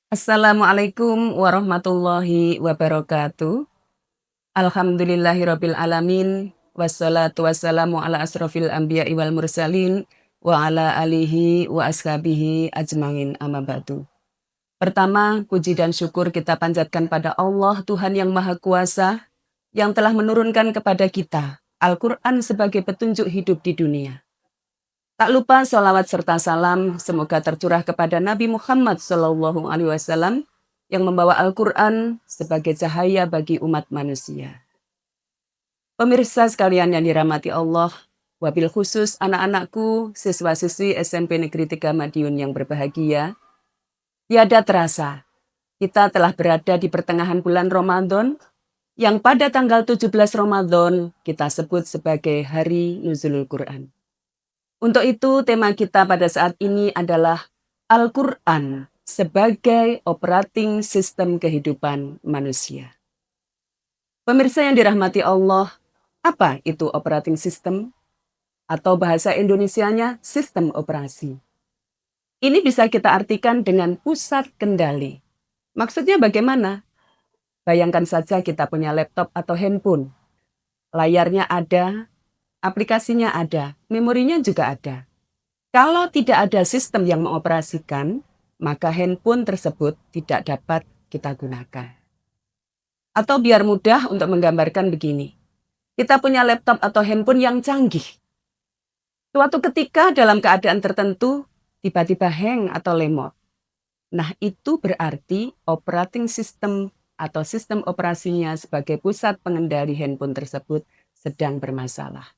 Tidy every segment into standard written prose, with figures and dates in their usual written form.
Assalamualaikum warahmatullahi wabarakatuh. Alhamdulillahirabbil alamin wassalatu wassalamu ala asrofil anbiya'i wal mursalin wa ala alihi wa ashabihi ajmain amma ba'du. Pertama, puji dan syukur kita panjatkan pada Allah Tuhan yang Maha Kuasa yang telah menurunkan kepada kita Al-Quran sebagai petunjuk hidup di dunia. Tak lupa sholawat serta salam semoga tercurah kepada Nabi Muhammad SAW yang membawa Al-Quran sebagai cahaya bagi umat manusia. Pemirsa sekalian yang dirahmati Allah, wabil khusus anak-anakku, siswa-siswi SMP Negeri 3 Madiun yang berbahagia, tiada terasa, kita telah berada di pertengahan bulan Ramadan, yang pada tanggal 17 Ramadan kita sebut sebagai Hari Nuzulul Quran. Untuk itu, tema kita pada saat ini adalah Al-Quran sebagai operating sistem kehidupan manusia. Pemirsa yang dirahmati Allah, apa itu operating system? Atau bahasa Indonesianya sistem operasi. Ini bisa kita artikan dengan pusat kendali. Maksudnya bagaimana? Bayangkan saja kita punya laptop atau handphone. Layarnya ada, aplikasinya ada, memorinya juga ada. Kalau tidak ada sistem yang mengoperasikan, maka handphone tersebut tidak dapat kita gunakan. Atau biar mudah untuk menggambarkan begini. Kita punya laptop atau handphone yang canggih. Suatu ketika dalam keadaan tertentu, tiba-tiba hang atau lemot. Nah, itu berarti operating system atau sistem operasinya sebagai pusat pengendali handphone tersebut sedang bermasalah.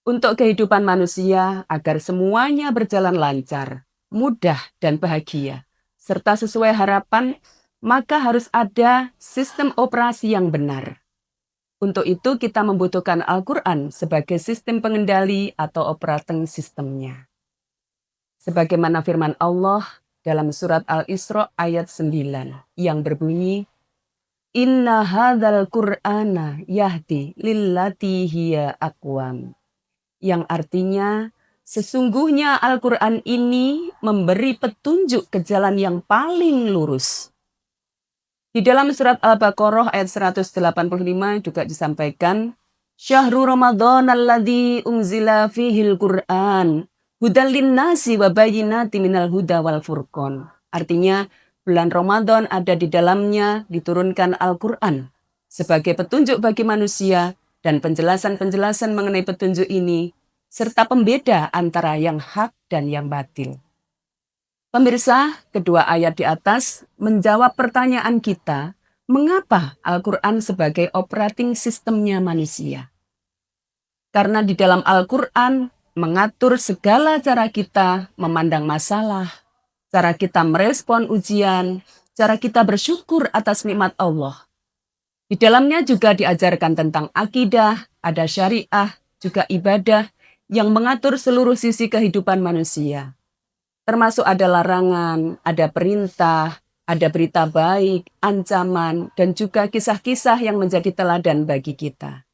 Untuk kehidupan manusia agar semuanya berjalan lancar, mudah dan bahagia, serta sesuai harapan, maka harus ada sistem operasi yang benar. Untuk itu kita membutuhkan Al-Quran sebagai sistem pengendali atau operating sistemnya. Sebagaimana firman Allah dalam surat Al-Isra ayat 9 yang berbunyi, Inna hadzal Qur'ana yahdi lillati hiya aqwam. Yang artinya, sesungguhnya Al-Quran ini memberi petunjuk ke jalan yang paling lurus. Di dalam surat Al-Baqarah ayat 185 juga disampaikan, Syahrul Ramadan alladzi unzila fihil Qur'an, hudal linnasi wa bayyinatin minal huda wal furqan. Artinya, bulan Ramadan ada di dalamnya diturunkan Al-Quran sebagai petunjuk bagi manusia dan penjelasan-penjelasan mengenai petunjuk ini, serta pembeda antara yang hak dan yang batil. Pemirsa, kedua ayat di atas menjawab pertanyaan kita, mengapa Al-Quran sebagai operating sistemnya manusia? Karena di dalam Al-Quran mengatur segala cara kita memandang masalah, cara kita merespon ujian, cara kita bersyukur atas nikmat Allah. Di dalamnya juga diajarkan tentang akidah, ada syariah, juga ibadah yang mengatur seluruh sisi kehidupan manusia. Termasuk ada larangan, ada perintah, ada berita baik, ancaman, dan juga kisah-kisah yang menjadi teladan bagi kita.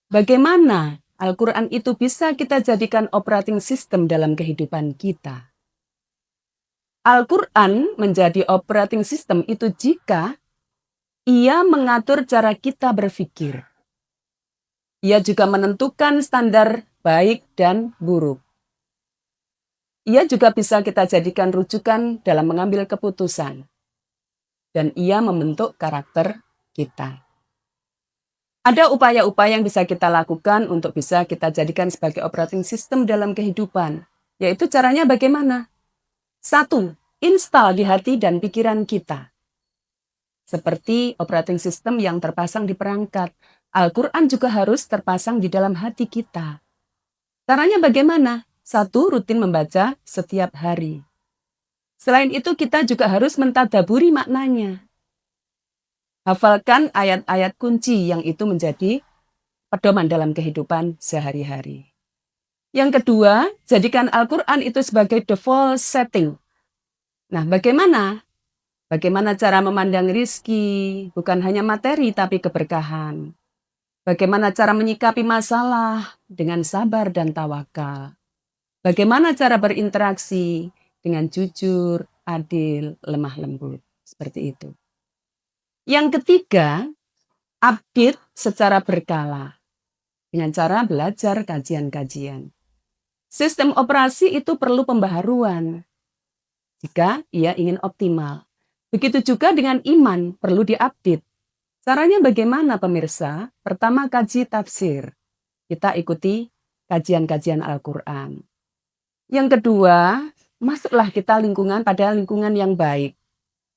Bagaimana Al-Quran itu bisa kita jadikan operating system dalam kehidupan kita? Al-Quran menjadi operating system itu jika ia mengatur cara kita berpikir. Ia juga menentukan standar baik dan buruk. Ia juga bisa kita jadikan rujukan dalam mengambil keputusan. Dan ia membentuk karakter kita. Ada upaya-upaya yang bisa kita lakukan untuk bisa kita jadikan sebagai operating system dalam kehidupan. Yaitu caranya bagaimana? 1. Install di hati dan pikiran kita. Seperti operating system yang terpasang di perangkat, Al-Quran juga harus terpasang di dalam hati kita. Caranya bagaimana? 1. Rutin membaca setiap hari. Selain itu kita juga harus mentadaburi maknanya. Hafalkan ayat-ayat kunci yang itu menjadi pedoman dalam kehidupan sehari-hari. Yang kedua, jadikan Al-Quran itu sebagai default setting. Nah, bagaimana? Bagaimana cara memandang rizki, bukan hanya materi tapi keberkahan. Bagaimana cara menyikapi masalah dengan sabar dan tawakal. Bagaimana cara berinteraksi dengan jujur, adil, lemah lembut. Seperti itu. Yang ketiga, update secara berkala dengan cara belajar kajian-kajian. Sistem operasi itu perlu pembaharuan jika ia ingin optimal. Begitu juga dengan iman, perlu diupdate. Caranya bagaimana pemirsa? Pertama, kaji tafsir. Kita ikuti kajian-kajian Al-Quran. Yang kedua, masuklah kita pada lingkungan yang baik,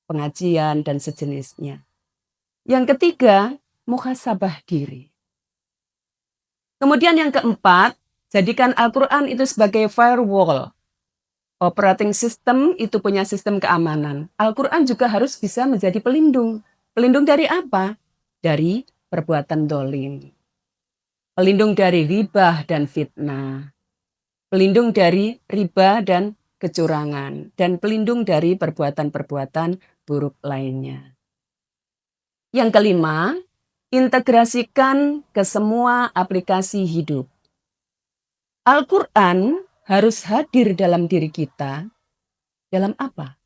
pengajian dan sejenisnya. Yang ketiga, muhasabah diri. Kemudian yang keempat, jadikan Al-Quran itu sebagai firewall. Operating system itu punya sistem keamanan. Al-Quran juga harus bisa menjadi pelindung. Pelindung dari apa? Dari perbuatan dolim. Pelindung dari ribah dan fitnah. Pelindung dari riba dan kecurangan. Dan pelindung dari perbuatan-perbuatan buruk lainnya. Yang kelima, integrasikan ke semua aplikasi hidup. Al-Quran harus hadir dalam diri kita. Dalam apa?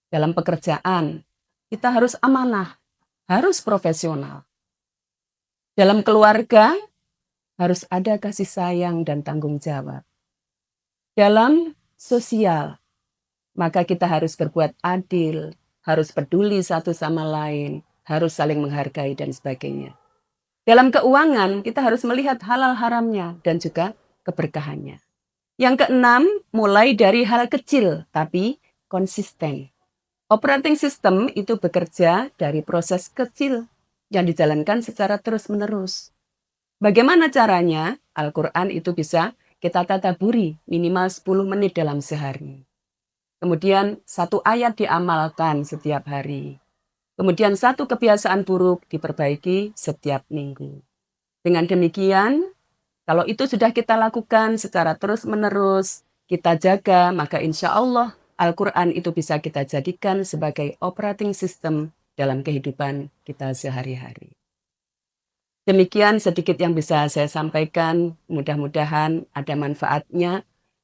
Dalam pekerjaan. Kita harus amanah, harus profesional. Dalam keluarga, harus ada kasih sayang dan tanggung jawab. Dalam sosial, maka kita harus berbuat adil, harus peduli satu sama lain, harus saling menghargai dan sebagainya. Dalam keuangan, kita harus melihat halal haramnya dan juga keberkahannya. Yang keenam, mulai dari hal kecil tapi konsisten. Operating system itu bekerja dari proses kecil yang dijalankan secara terus-menerus. Bagaimana caranya? Al-Quran itu bisa kita tadaburi minimal 10 menit dalam sehari. Kemudian satu ayat diamalkan setiap hari. Kemudian satu kebiasaan buruk diperbaiki setiap minggu. Dengan demikian, kalau itu sudah kita lakukan secara terus-menerus, kita jaga, maka insya Allah Al-Quran itu bisa kita jadikan sebagai operating system dalam kehidupan kita sehari-hari. Demikian sedikit yang bisa saya sampaikan, mudah-mudahan ada manfaatnya.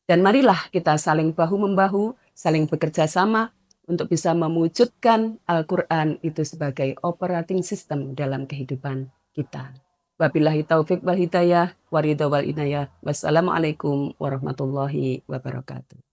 Dan marilah kita saling bahu-membahu, saling bekerja sama untuk bisa mewujudkan Al-Quran itu sebagai operating system dalam kehidupan kita. Wabillahi taufik wal hidayah, waridha wal inayah. Wassalamualaikum warahmatullahi wabarakatuh.